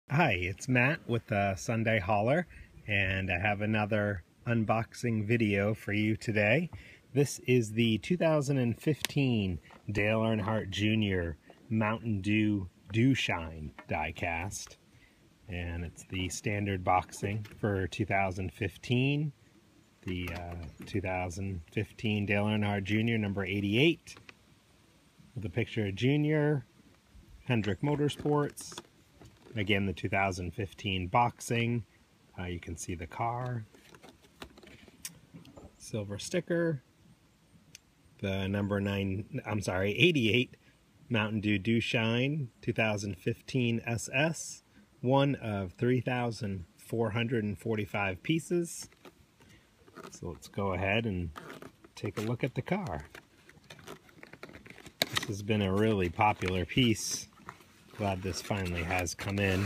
Hi, it's Matt with the Sunday Hauler, and I have another unboxing video for you today. This is the 2015 Dale Earnhardt Jr Mountain Dew Dewshine diecast, and it's the standard boxing for 2015. The 2015 Dale Earnhardt Jr. number 88 with a picture of Junior, Hendrick Motorsports. Again, the 2015 boxing. You can see the car, silver sticker, the number 88 Mountain Dew Dewshine 2015 SS, one of 3,445 pieces. So let's go ahead and take a look at the car. This has been a really popular piece. Glad this finally has come in.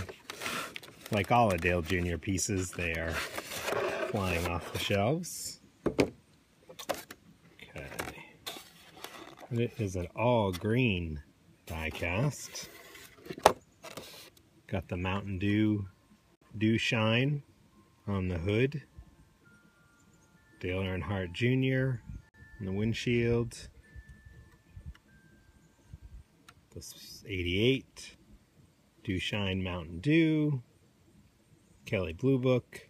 Like all of Dale Jr. pieces, they are flying off the shelves. Okay. And it is an all green diecast. Got the Mountain Dew Dewshine on the hood. Dale Earnhardt Jr. on the windshield. This 88. Dewshine Mountain Dew, Kelly Blue Book,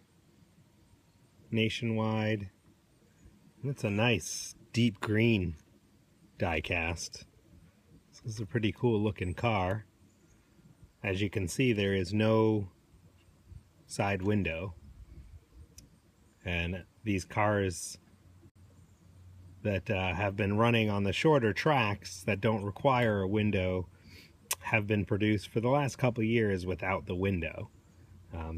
Nationwide. And it's a nice deep green diecast. This is a pretty cool looking car. As you can see, there is no side window, and these cars that have been running on the shorter tracks that don't require a window have been produced for the last couple years without the window.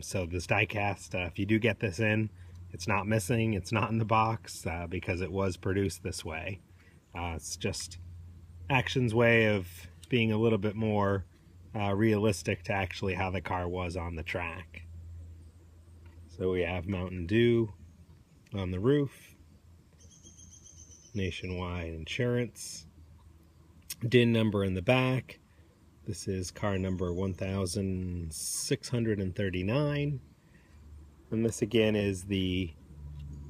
So this diecast, if you do get this in, it's not missing, it's not in the box, because it was produced this way. It's just Action's way of being a little bit more realistic to actually how the car was on the track. So we have Mountain Dew on the roof, Nationwide Insurance, DIN number in the back. This is car number 1639. And this again is the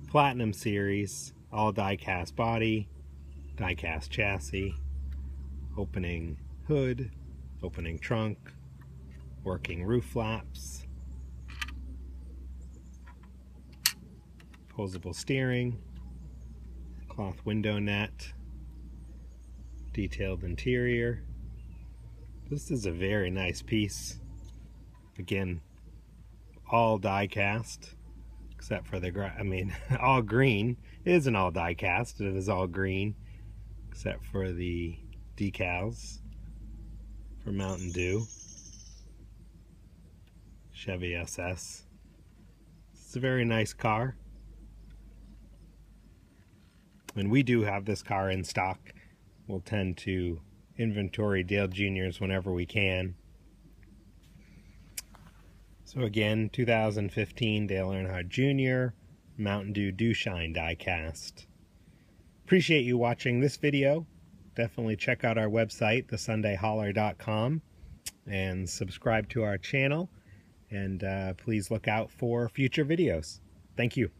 Platinum Series, all die-cast body, die-cast chassis, opening hood, opening trunk, working roof flaps, opposable steering, cloth window net, detailed interior. This is a very nice piece. Again, all die cast, except for the all green. It isn't all die cast, it is all green, except for the decals for Mountain Dew, Chevy SS. It's a very nice car. And we do have this car in stock. We'll tend to inventory Dale Jr.'s whenever we can. So again, 2015 Dale Earnhardt Jr. Mountain Dew Dewshine diecast. Appreciate you watching this video. Definitely check out our website, thesundayhauler.com, and subscribe to our channel. And please look out for future videos. Thank you.